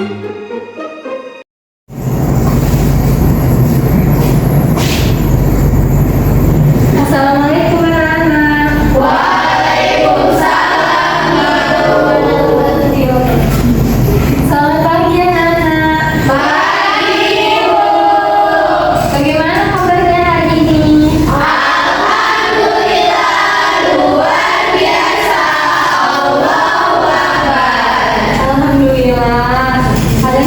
Assalamualaikum anak-anak. Waalaikumsalam warahmatullahi wabarakatuh. Selamat pagi anak-anak. Pagi, Ibu. Bagaimana kabarnya hari ini? Alhamdulillah, luar biasa. Allahu Akbar. Alhamdulillah. Ada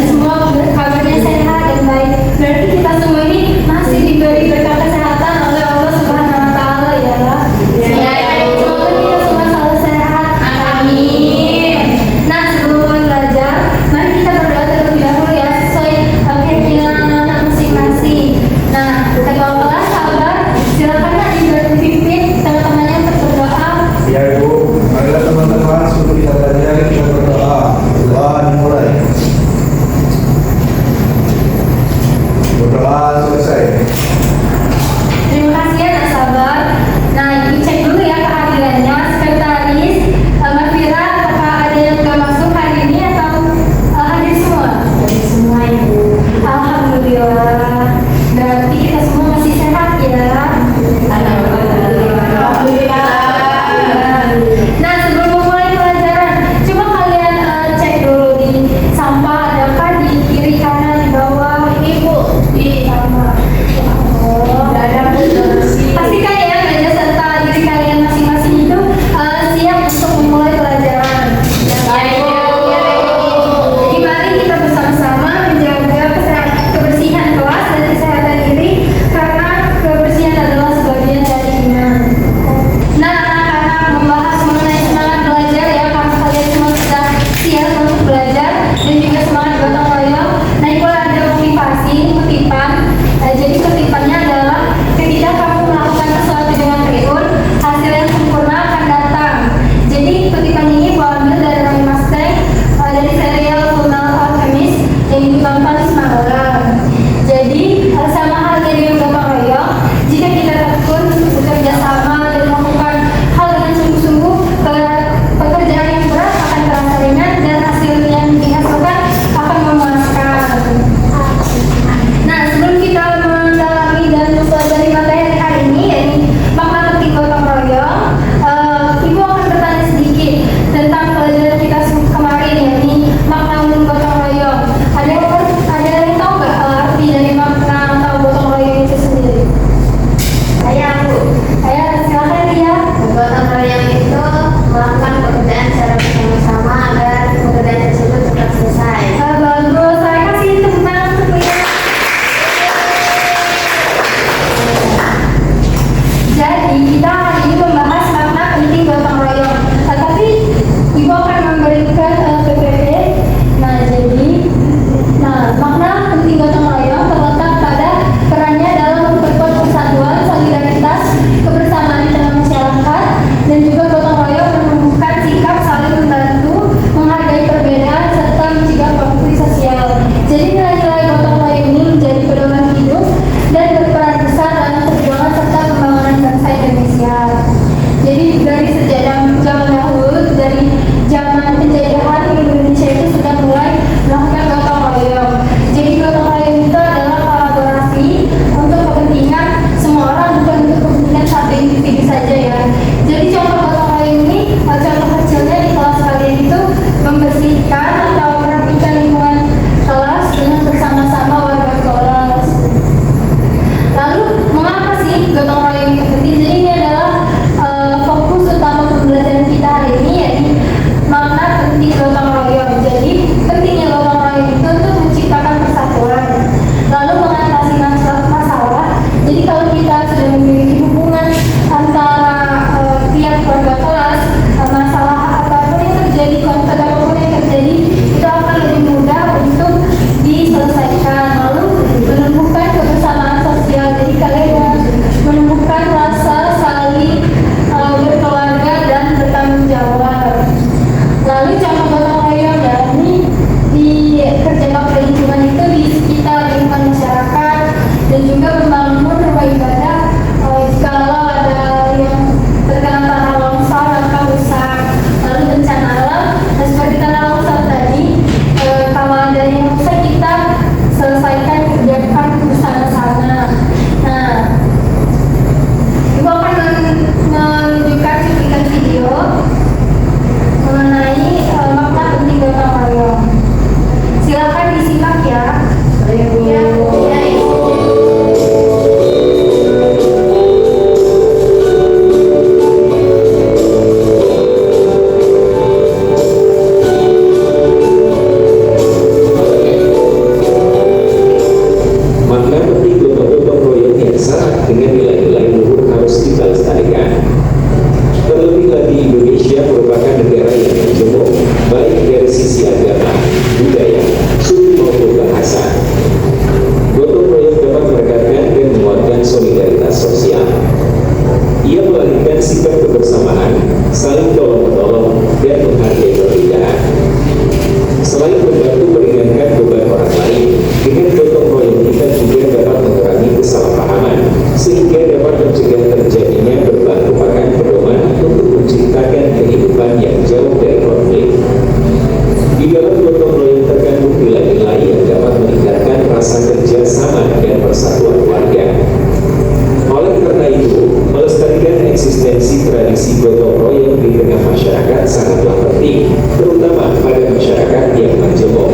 penting, terutama pada masyarakat yang majemuk.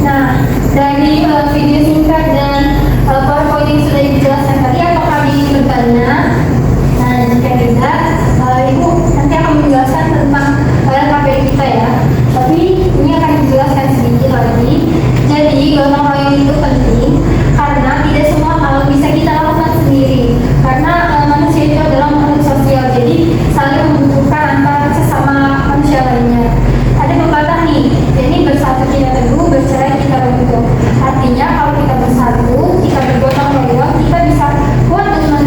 Nah, dari video singkat dan PowerPoint yang sudah dijelaskan tadi, apakah ingin bertanya? Nah, jika tidak, Ibu nanti akan menjelaskan tentang KPI kita ya. Tapi ini akan dijelaskan sedikit lagi. Jadi, gotong royong itu penting karena tidak semua hal bisa kita lakukan sendiri. Karena manusia itu adalah makhluk sosial, jadi saling membutuhkan antara sesama manusia lainnya. Ada pepatah nih, jadi bersatu kita teguh, bercerai kita runtuh. Artinya kalau kita bersatu, kita bergotong royong, kita bisa kuat untuk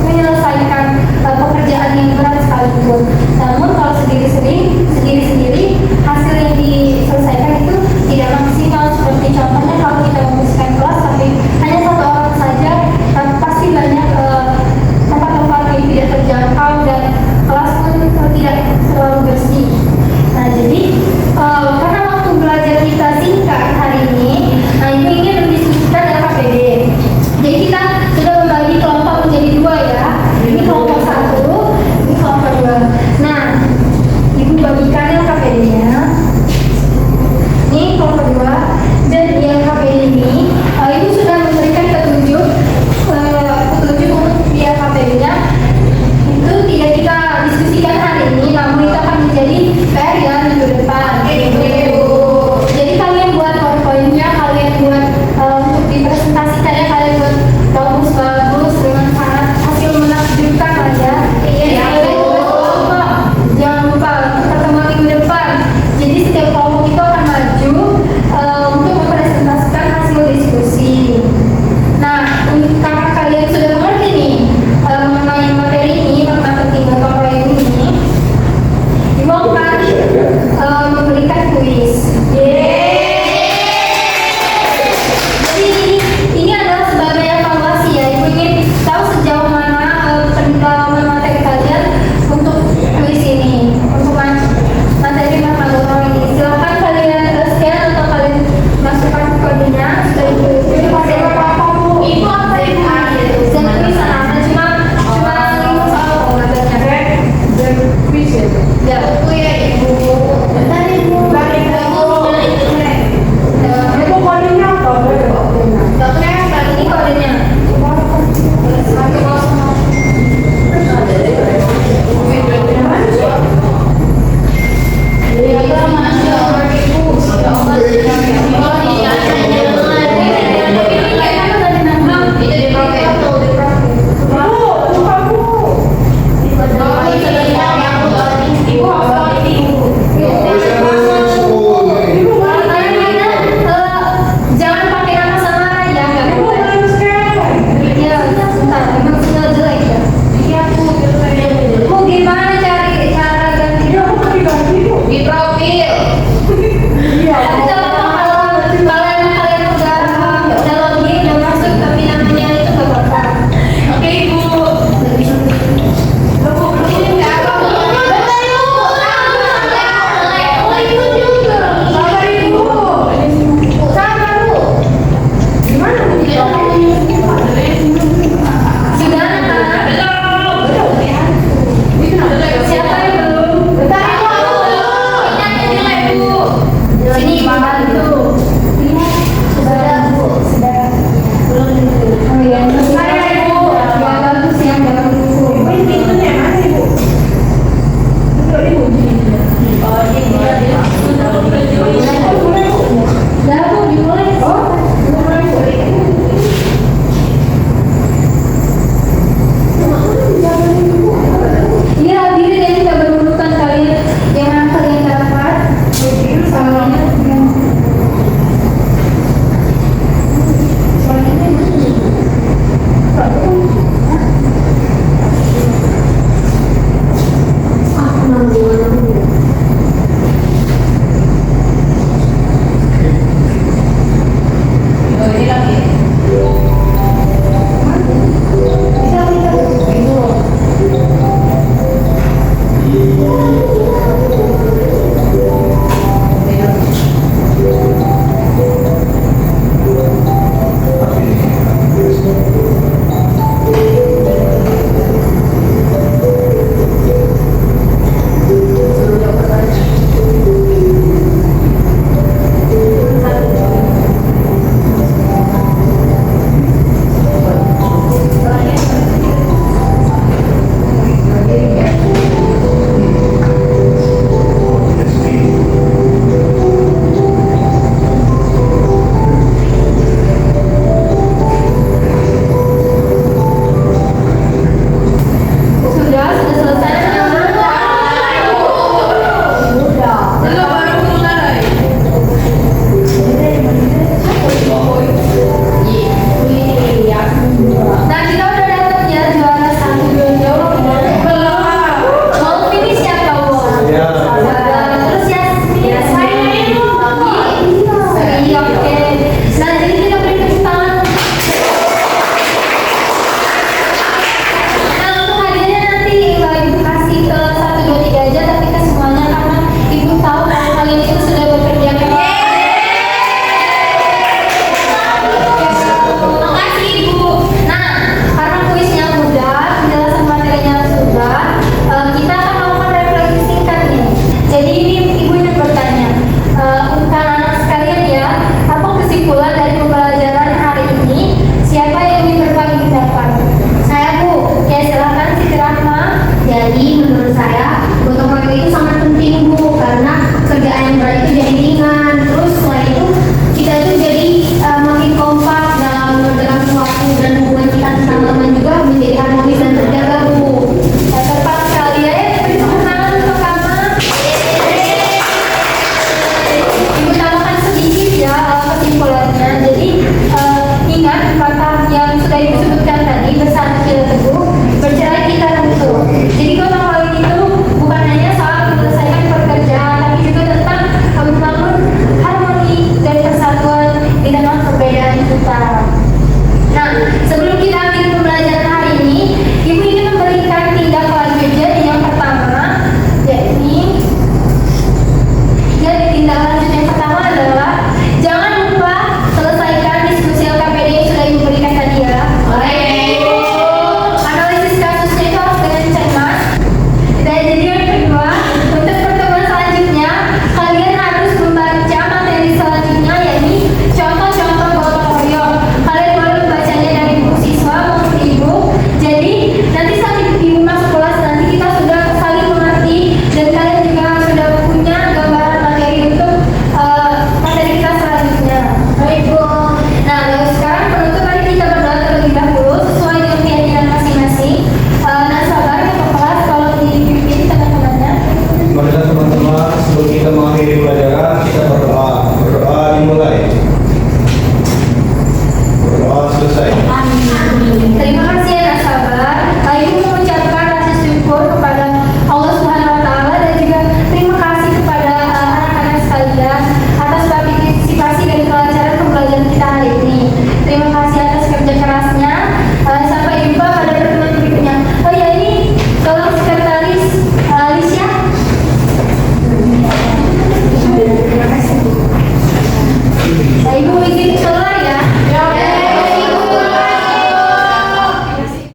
menyelesaikan pekerjaan yang berat sekalipun. Namun kalau sendiri-sendiri, hasil yang diselesaikan itu tidak maksimal. Seperti contohnya kalau kita membersihkan kelas tapi hanya satu orang saja, pasti banyak tempat-tempat yang tidak terjangkau dan kelas pun tidak terlalu bersih. Nah, jadi karena waktu belajar kita singkat hari ini, nah Ibu ingin mendiskusikan dengan KPD. Jadi kita sudah membagi kelompok menjadi dua ya. Ini kelompok satu, ini kelompok dua. Nah, Ibu bagikan yang KPD-nya. Ini kelompok dua. Dan yang KPD ini, Ibu sudah memberikan petunjuk untuk dia KPD-nya. Itu tidak kita diskusikan hari ini, namun itu akan menjadi PR ya minggu depan. Jadi kalian buat PowerPoint-nya, kalian buat untuk dipresentasikan ya, kalian buat bagus-bagus dengan sangat hasil menakjubkan aja. Jangan lupa pertemuan minggu depan. Jadi setiap kelompok itu akan maju untuk mempresentasikan hasil diskusi. Nah, karena kalian sudah mengerti nih mengenai materi ini, mengenai penting gotong royong ini, Ibu akan memberikan kuis. Jadi ini adalah sebagai evaluasi ya. Ibu ingin tahu sejauh mana pendalaman materi kalian untuk kuis ini, untuk materi gotong royong ini. Silakan kalian scan atau kalian masukkan kodenya. Sudah Ibu pasti Ibu apa Ibu? Dan tulisan ada cuma soal materi. Ya, buku ya Ibu.